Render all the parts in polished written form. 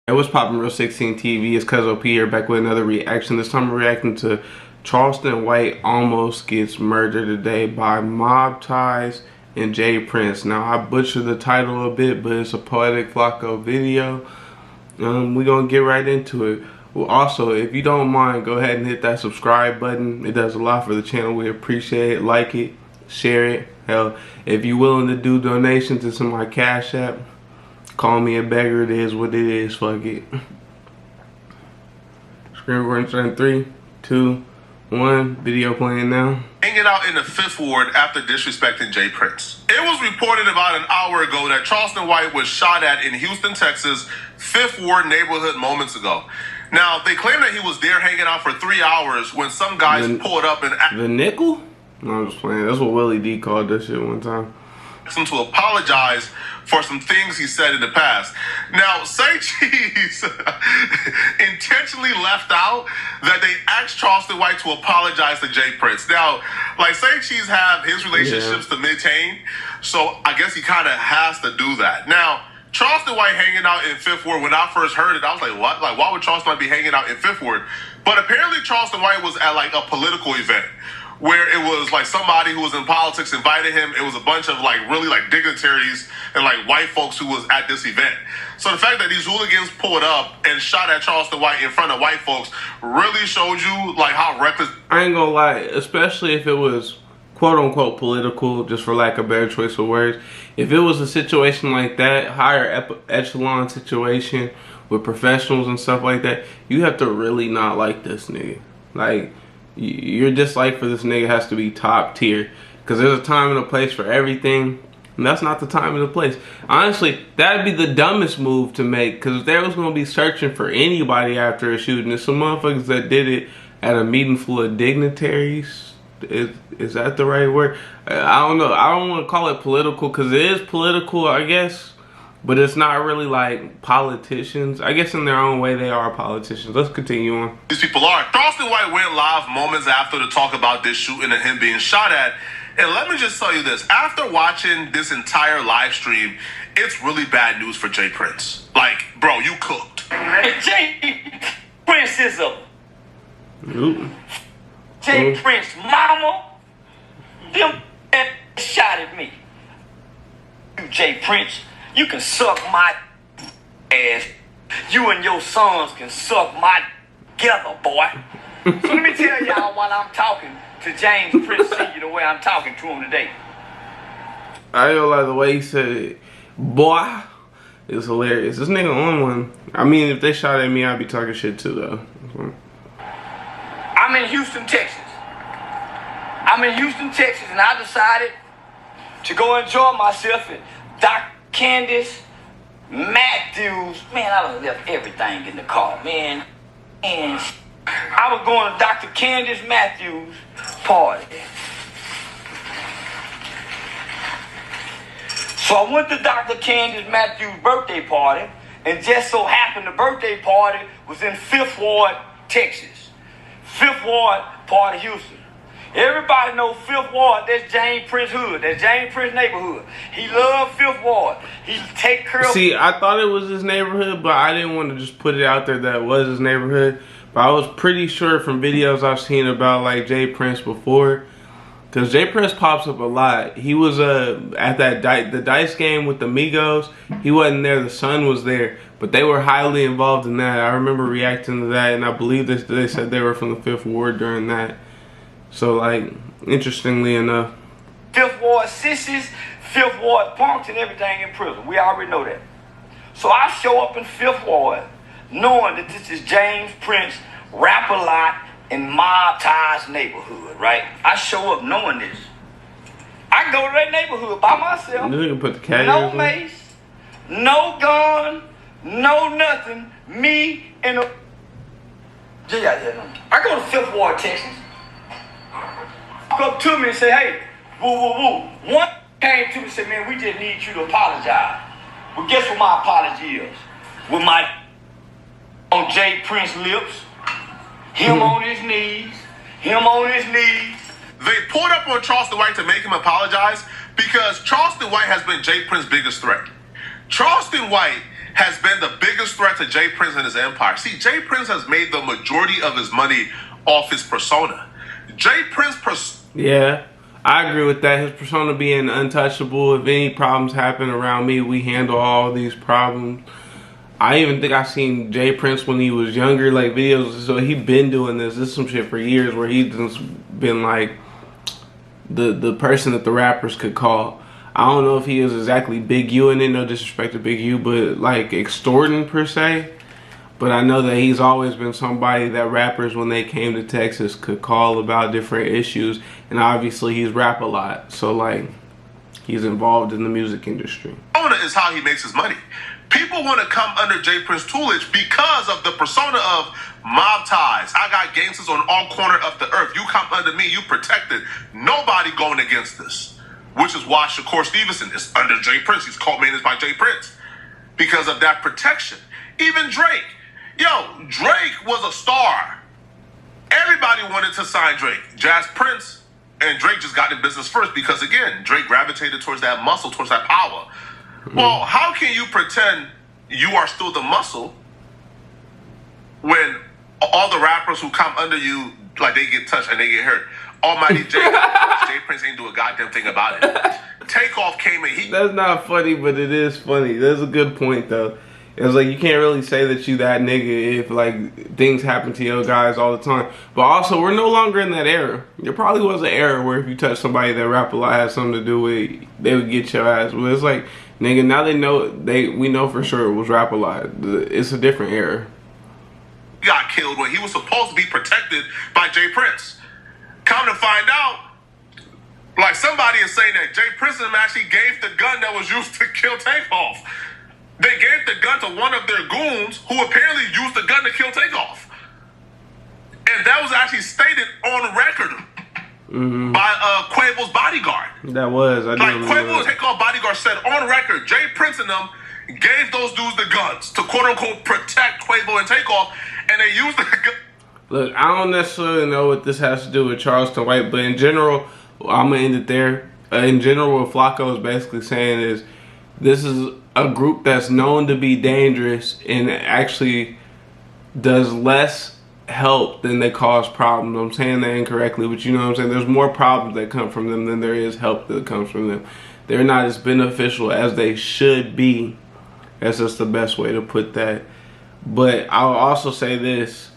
Hey, what's poppin', Real 16 TV? It's Cuz OP here, back with another reaction. This time we're reacting to Charleston White almost gets murdered today by mob ties and Jay Prince. Now, I butchered the title a bit, but it's a Poetic Flacco video. We're gonna get right into it. Well, also, if you don't mind, go ahead and hit that subscribe button. It does a lot for the channel. We appreciate it. Like it, share it. Hell, if you're willing to do donations, it's in my Cash App. Call me a beggar, it is what it is, fuck it. Screen recording in 3, 2, 1, video playing now. Hanging out in the 5th Ward after disrespecting Jay Prince. It was reported about an hour ago that Charleston White was shot at in Houston, Texas, 5th Ward neighborhood moments ago. Now, they claim that he was there hanging out for 3 hours when some guys pulled up and The nickel? No, I'm just playing. That's what Willie D called that shit one time. Him to apologize for some things he said in the past. Now, Say Cheese intentionally left out that they asked Charleston White to apologize to Jay Prince. Now, like, Say Cheese have his relationships to maintain, so I guess he kind of has to do that. Now, Charleston White hanging out in 5th Ward, when I first heard it, I was like, what? Like, why would Charleston White be hanging out in 5th Ward? But apparently Charleston White was at, like, a political event, where it was like somebody who was in politics invited him. It was a bunch of like really like dignitaries and like white folks who was at this event. So the fact that these hooligans pulled up and shot at Charleston White in front of white folks really showed you like how reckless. I ain't gonna lie, especially if it was quote unquote political, just for lack of a better choice of words. If it was a situation like that, higher echelon situation with professionals and stuff like that, you have to really not like this nigga. Like, your dislike for this nigga has to be top tier, because there's a time and a place for everything, and that's not the time and the place. Honestly, that'd be the dumbest move to make, because if they was going to be searching for anybody after a shooting, there's some motherfuckers that did it at a meeting full of dignitaries. Is that the right word? I don't know. I don't want to call it political, because it is political, I guess. But it's not really like politicians. I guess in their own way they are politicians. Let's continue on. These people are. Charleston White went live moments after to talk about this shooting and him being shot at. And let me just tell you this. After watching this entire live stream, it's really bad news for Jay Prince. Like, bro, you cooked. Jay Prince is a... Ooh. Jay Prince mama, them shot at me. You, Jay Prince, you can suck my ass. You and your sons can suck my together, boy. So let me tell y'all while I'm talking to James Prince Sr. the way I'm talking to him today. I don't like the way he said it. Boy, it was hilarious. This nigga on one. I mean, if they shot at me, I'd be talking shit too, though. I'm in Houston, Texas. And I decided to go enjoy myself at Dr. Candace Matthews. Man, I done left everything in the car, man. And I was going to Dr. Candace Matthews' party. So I went to Dr. Candace Matthews' birthday party, and just so happened the birthday party was in 5th Ward, Texas. 5th Ward, part of Houston. Everybody knows 5th Ward, that's James Prince hood. That's James Prince neighborhood. He loved 5th Ward. He take care of... See, I thought it was his neighborhood, but I didn't want to just put it out there that it was his neighborhood. But I was pretty sure from videos I've seen about like Jay Prince before, because Jay Prince pops up a lot. He was at that the dice game with the Migos. He wasn't there. The son was there, but they were highly involved in that. I remember reacting to that, and I believe they said they were from the 5th Ward during that. So, like, interestingly enough, 5th Ward sissies, 5th Ward punks, and everything in prison. We already know that. So I show up in 5th Ward knowing that this is James Prince, Rap-A-Lot, and Mob Ties neighborhood, right? I show up knowing this. I go to that neighborhood by myself. You can put the cat no mace, no gun, no nothing. Me and a... Yeah. I go to 5th Ward, Texas. Up to me and say, hey, woo. One came to me and said, man, we just need you to apologize. Well, guess what my apology is? With my on Jay Prince lips, him on his knees. They pulled up on Charleston White to make him apologize because Charleston White has been Jay Prince's biggest threat. Charleston White has been the biggest threat to Jay Prince and his empire. See, Jay Prince has made the majority of his money off his persona. Jay Prince... Yeah, I agree with that. His persona being untouchable. If any problems happen around me, we handle all these problems. I even think I seen Jay Prince when he was younger, like videos. So he been doing this. This is some shit for years where he's just been like the person that the rappers could call. I don't know if he is exactly Big U in it, no disrespect to Big U, but like extorting per se. But I know that he's always been somebody that rappers, when they came to Texas, could call about different issues. And obviously he's rap a lot. So like, he's involved in the music industry. Is how he makes his money. People want to come under Jay Prince tutelage because of the persona of mob ties. I got gangsters on all corners of the earth. You come under me, you protected. Nobody going against this. Which is why Shakur Stevenson is under Jay Prince. He's co-managed by Jay Prince because of that protection. Even Drake. Yo, Drake was a star. Everybody wanted to sign Drake. Jazz Prince and Drake just got in business first because, again, Drake gravitated towards that muscle, towards that power. Well, how can you pretend you are still the muscle when all the rappers who come under you, like, they get touched and they get hurt? Almighty Jay Prince ain't do a goddamn thing about it. Takeoff came in. That's not funny, but it is funny. That's a good point, though. It's like, you can't really say that you that nigga if like things happen to your guys all the time. But also, we're no longer in that era. There probably was an era where if you touch somebody that rap a lot had something to do with, they would get your ass. But it's like, nigga, now they know, we know for sure it was rap a lot. It's a different era. He got killed when he was supposed to be protected by Jay Prince. Come to find out, like, somebody is saying that Jay Prince actually gave the gun that was used to kill Takeoff. They gave the gun to one of their goons who apparently used the gun to kill Takeoff. And that was actually stated on record by Quavo's bodyguard. That was. I like, Quavo's Takeoff bodyguard said on record, Jay Prince and them gave those dudes the guns to quote-unquote protect Quavo and Takeoff, and they used the gun. Look, I don't necessarily know what this has to do with Charleston White, but in general, I'm going to end it there. In general, what Flacco is basically saying is, this is a group that's known to be dangerous and actually does less help than they cause problems. I'm saying that incorrectly, but you know what I'm saying? There's more problems that come from them than there is help that comes from them. They're not as beneficial as they should be. That's just the best way to put that. But I'll also say this.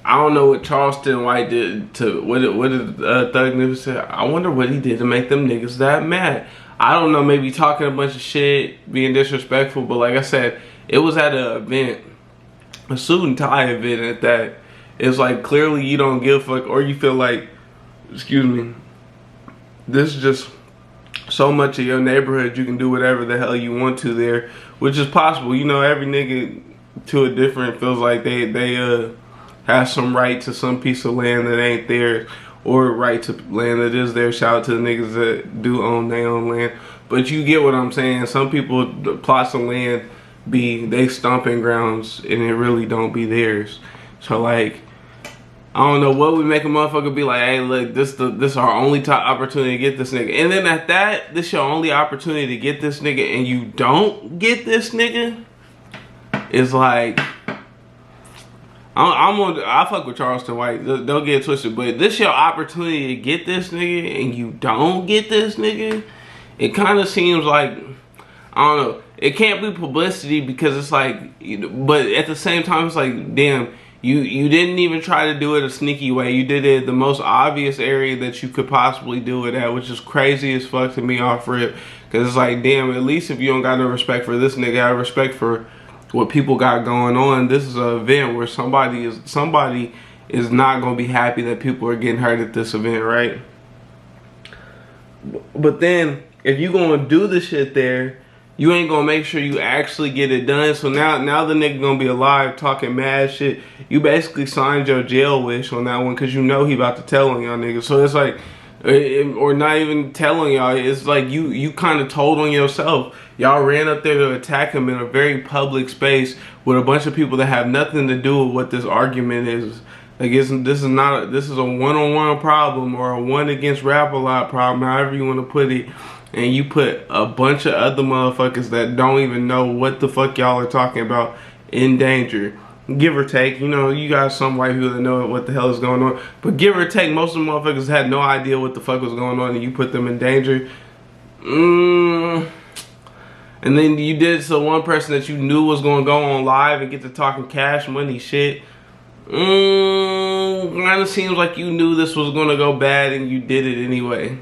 I don't know what Charleston White did to, what did Thug Nigga say? I wonder what he did to make them niggas that mad. I don't know, maybe talking a bunch of shit, being disrespectful, but like I said, it was at an event, a suit and tie event at that. It's like, clearly you don't give a fuck, or you feel like, excuse me, this is just so much of your neighborhood, you can do whatever the hell you want to there, which is possible. You know, every nigga to a different feels like they have some right to some piece of land that ain't theirs, or right to land that is theirs. Shout out to the niggas that do own their own land. But you get what I'm saying. Some people, the plots of land be they stomping grounds and it really don't be theirs. So like, I don't know what would make a motherfucker be like, hey, look, this our only top opportunity to get this nigga. And then at that, this your only opportunity to get this nigga and you don't get this nigga. It's like, I fuck with Charleston White. Don't get it twisted. But this your opportunity to get this nigga and you don't get this nigga. It kind of seems like, I don't know. It can't be publicity because it's like, but at the same time, it's like, damn, you didn't even try to do it a sneaky way. You did it the most obvious area that you could possibly do it at, which is crazy as fuck to me off rip. Because it's like, damn, at least if you don't got no respect for this nigga, I have respect for what people got going on. This is an event where somebody is not gonna be happy that people are getting hurt at this event, right? But then if you gonna do the shit there, you ain't gonna make sure you actually get it done. So now the nigga gonna be alive talking mad shit. You basically signed your jail wish on that one because you know he about to tell on y'all niggas. So it's like, or not even telling y'all, it's like you kind of told on yourself. Y'all ran up there to attack him in a very public space with a bunch of people that have nothing to do with what this argument is. Like, this is a one-on-one problem or a one against rap a lot problem, however you want to put it. and you put a bunch of other motherfuckers that don't even know what the fuck y'all are talking about in danger. Give or take, you know, you got some white people that know what the hell is going on, but give or take, most of the motherfuckers had no idea what the fuck was going on, and you put them in danger. And then you did it to one person that you knew was going to go on live and get to talking cash money shit. Kind of seems like you knew this was going to go bad and you did it anyway.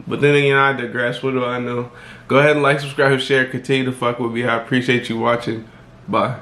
But then again, I digress. What do I know? Go ahead and like, subscribe, share, continue to fuck with me. I appreciate you watching. Bye.